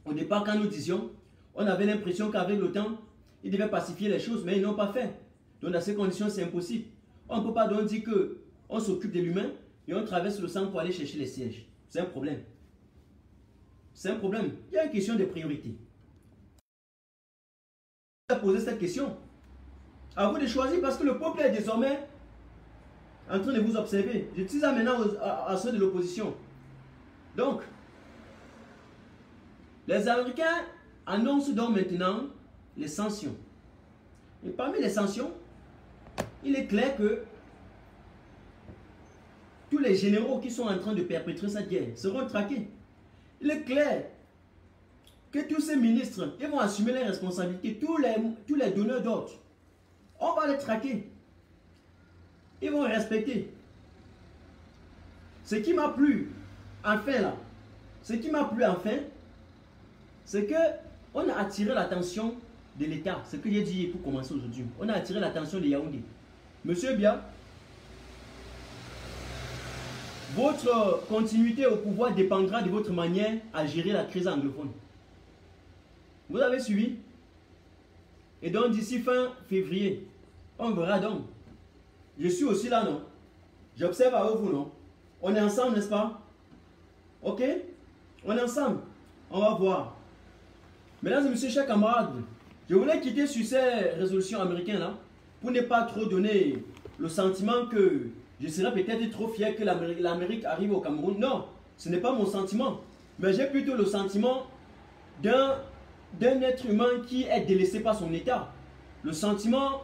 Au départ, quand nous disions, on avait l'impression qu'avec le temps, ils devaient pacifier les choses, mais ils n'ont pas fait. Donc dans ces conditions, c'est impossible. On ne peut pas donc dire qu'on s'occupe de l'humain et on traverse le centre pour aller chercher les sièges. C'est un problème. C'est un problème. Il y a une question de priorité. Poser cette question. À vous de choisir parce que le peuple est désormais en train de vous observer. Je dis ça maintenant à ceux de l'opposition. Donc, les Américains annoncent donc maintenant les sanctions. Et parmi les sanctions, il est clair que tous les généraux qui sont en train de perpétrer cette guerre seront traqués. Il est clair que tous ces ministres, ils vont assumer les responsabilités, tous les donneurs d'ordre. On va les traquer. Ils vont respecter. Ce qui m'a plu, enfin là, c'est que on a attiré l'attention de l'État. Ce que j'ai dit pour commencer aujourd'hui. On a attiré l'attention de Yaoundé. Monsieur Bia, votre continuité au pouvoir dépendra de votre manière à gérer la crise anglophone. Vous avez suivi? Et donc d'ici fin février, on verra donc. Je suis aussi là, non? J'observe avec vous, non? On est ensemble, n'est-ce pas? Ok? On est ensemble. On va voir. Mesdames et messieurs, chers camarades, je voulais quitter sur ces résolutions américaines là pour ne pas trop donner le sentiment que je serais peut-être trop fier que l'Amérique arrive au Cameroun. Non, ce n'est pas mon sentiment. Mais j'ai plutôt le sentiment d'un être humain qui est délaissé par son État. Le sentiment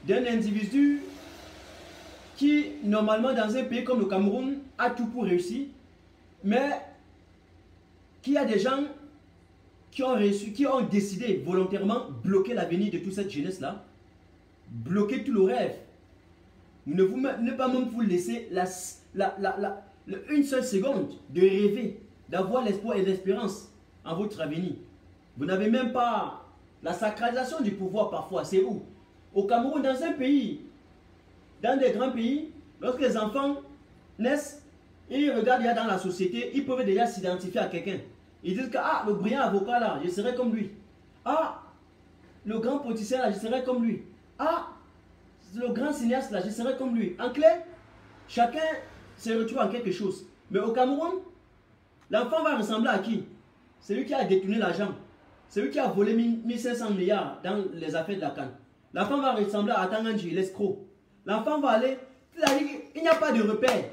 d'un individu qui, normalement, dans un pays comme le Cameroun, a tout pour réussir, mais qui a des gens qui ont décidé volontairement bloquer l'avenir de toute cette jeunesse-là, bloquer tout le rêve. Ne pas même vous laisser une seule seconde de rêver, d'avoir l'espoir et l'espérance en votre avenir. Vous n'avez même pas la sacralisation du pouvoir parfois. C'est où? Au Cameroun, dans un pays, dans des grands pays, lorsque les enfants naissent, ils regardent déjà dans la société, ils peuvent déjà s'identifier à quelqu'un. Ils disent que ah, le brillant avocat là, je serai comme lui. Ah, le grand politicien là, je serai comme lui. Ah, le grand cinéaste là, je serai comme lui. En clair, chacun se retrouve en quelque chose. Mais au Cameroun, l'enfant va ressembler à qui? Celui qui a détourné l'argent. Celui qui a volé 1500 milliards dans les affaires de la CAN. L'enfant va ressembler à Tanganji, l'escroc. L'enfant va aller... Il n'y a pas de repère.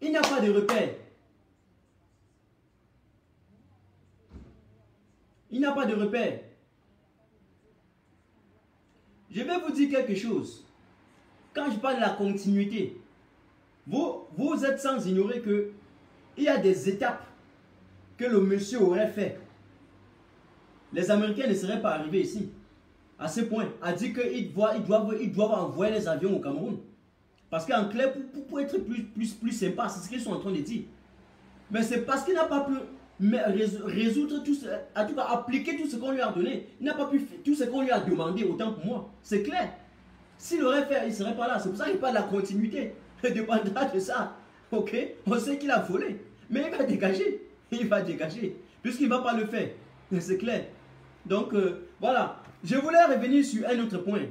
Il n'y a pas de repère. Il n'y a pas de repère. Je vais vous dire quelque chose. Quand je parle de la continuité, vous êtes sans ignorer que il y a des étapes que le monsieur aurait fait. Les Américains ne seraient pas arrivés ici. À ce point, à dire qu'ils doivent envoyer les avions au Cameroun. Parce qu'en clair, pour être plus sympa, c'est ce qu'ils sont en train de dire. Mais c'est parce qu'il n'a pas pu résoudre tout ce, en tout cas appliquer tout ce qu'on lui a donné. Il n'a pas pu faire tout ce qu'on lui a demandé, autant pour moi. C'est clair. S'il aurait fait, il ne serait pas là. C'est pour ça qu'il parle de la continuité. Il dépendra de ça. Ok? On sait qu'il a volé. Mais il va dégager. Il va dégager. Puisqu'il ne va pas le faire. C'est clair. Donc, voilà. Je voulais revenir sur un autre point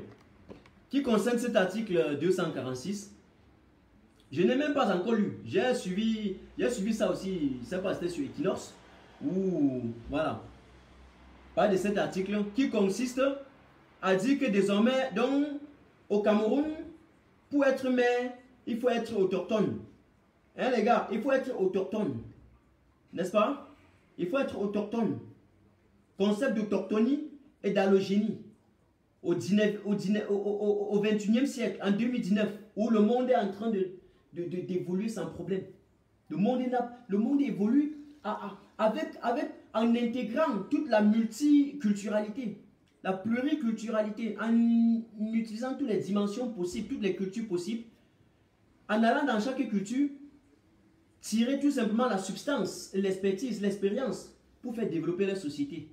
qui concerne cet article 246. Je n'ai même pas encore lu. J'ai suivi ça aussi. Je ne sais pas, c'était sur Equinox. Ou, voilà. Pas de cet article qui consiste à dire que désormais, donc, au Cameroun, pour être maire, il faut être autochtone. Hein, les gars, il faut être autochtone. N'est-ce pas? Il faut être autochtone. Concept d'autochtonie et d'allogénie. Au 21e siècle, en 2019, où le monde est en train d'évoluer sans problème. Le monde évolue en intégrant toute la multiculturalité, la pluriculturalité, en utilisant toutes les dimensions possibles, toutes les cultures possibles. en allant dans chaque culture, tirer tout simplement la substance, l'expertise, l'expérience pour faire développer la société.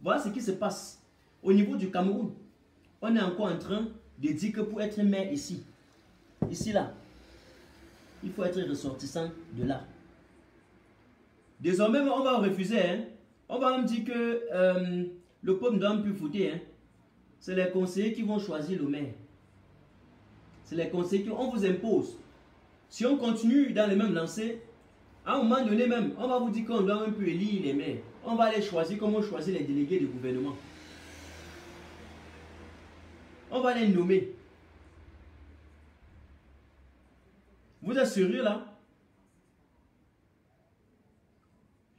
Voilà ce qui se passe. Au niveau du Cameroun, on est encore en train de dire que pour être maire ici, là, il faut être ressortissant de là. Désormais, on va refuser. Hein. On va même dire que le peuple ne doit plus foutre. Hein. C'est les conseillers qui vont choisir le maire. C'est les conseillers qu'on vous impose. Si on continue dans les mêmes lancers, à un moment donné même, on va vous dire qu'on doit un peu élire les maires. On va les choisir comme on choisit les délégués du gouvernement. On va les nommer. Vous êtes sérieux là?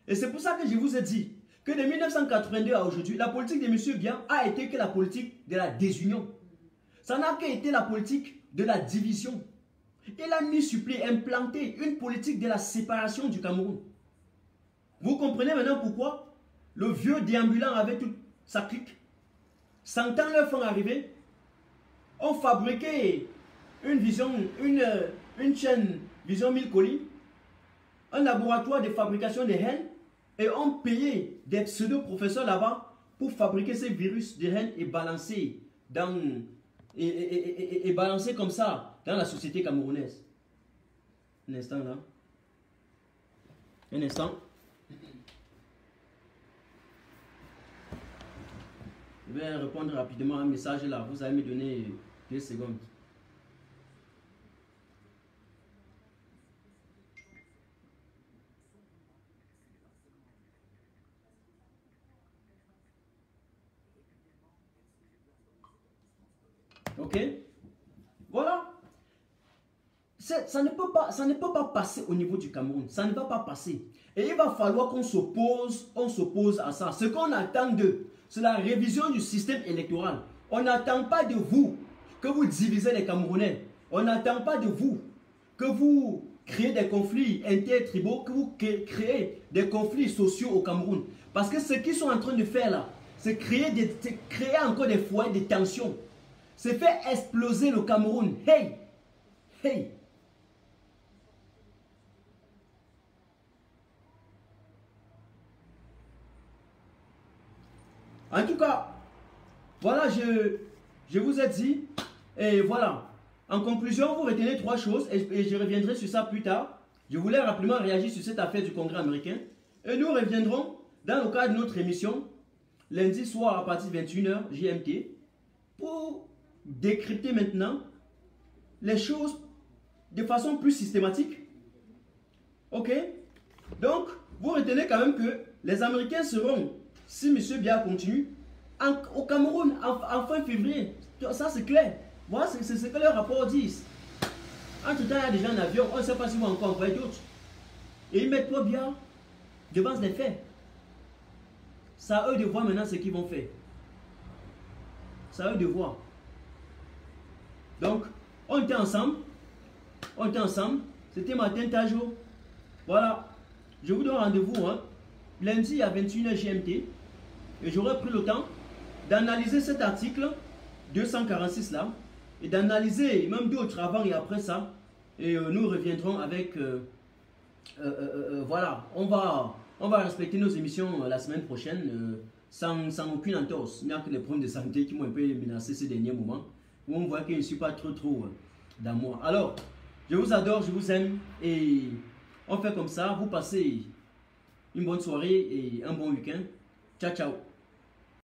Et c'est pour ça que je vous ai dit que de 1982 à aujourd'hui, la politique de M. Biya a été que la politique de la désunion. Ça n'a qu'à la politique de la division. Il a mis sur pied, implanté une politique de la séparation du Cameroun. Vous comprenez maintenant pourquoi le vieux déambulant avec toute sa clique, 100 ans leur font arriver, ont fabriqué une vision, une chaîne Vision 1000 colis, un laboratoire de fabrication de haine, et ont payé des pseudo-professeurs là-bas pour fabriquer ces virus de haine et balancer dans... Et balancer comme ça dans la société camerounaise. Un instant là. Un instant. Je vais répondre rapidement à un message là. Vous allez me donner 2 secondes. Ok? Voilà. Ça ne peut pas passer au niveau du Cameroun. Ça ne va pas passer. Et il va falloir qu'on s'oppose à ça. Ce qu'on attend d'eux, c'est la révision du système électoral. On n'attend pas de vous que vous divisez les Camerounais. On n'attend pas de vous que vous créez des conflits intertribaux, que vous créez des conflits sociaux au Cameroun. Parce que ce qu'ils sont en train de faire là, c'est créer encore des foyers de tension. C'est faire exploser le Cameroun. Hey! Hey! En tout cas, voilà, je vous ai dit, et voilà. En conclusion, vous retenez 3 choses, et je reviendrai sur ça plus tard. Je voulais rapidement réagir sur cette affaire du Congrès américain. Et nous reviendrons dans le cadre de notre émission, lundi soir à partir de 21h GMT, pour décrypter maintenant les choses de façon plus systématique. Ok? Donc, vous retenez quand même que les Américains seront, si M. Biya continue, au Cameroun en fin février. Ça, c'est clair. Voilà, c'est ce que leurs rapports disent. Entre-temps, il y a des gens en avion. On ne sait pas s'ils vont encore envoyer d'autres. Et ils mettent pas bien devant les faits. C'est à eux de voir maintenant ce qu'ils vont faire. C'est à eux de voir. Donc, on était ensemble. On était ensemble. C'était Martin Tajo. Voilà. Je vous donne rendez-vous lundi à 21h GMT. Et j'aurai pris le temps d'analyser cet article 246 là. Et d'analyser même d'autres avant et après ça. Et nous reviendrons avec... voilà. On va respecter nos émissions la semaine prochaine sans aucune entorse. Il n'y a que les problèmes de santé qui m'ont un peu menacé ces derniers moments. Où on voit que je ne suis pas trop dans moi. Alors, je vous adore, je vous aime. Et on fait comme ça. Vous passez une bonne soirée et un bon week-end. Ciao, ciao.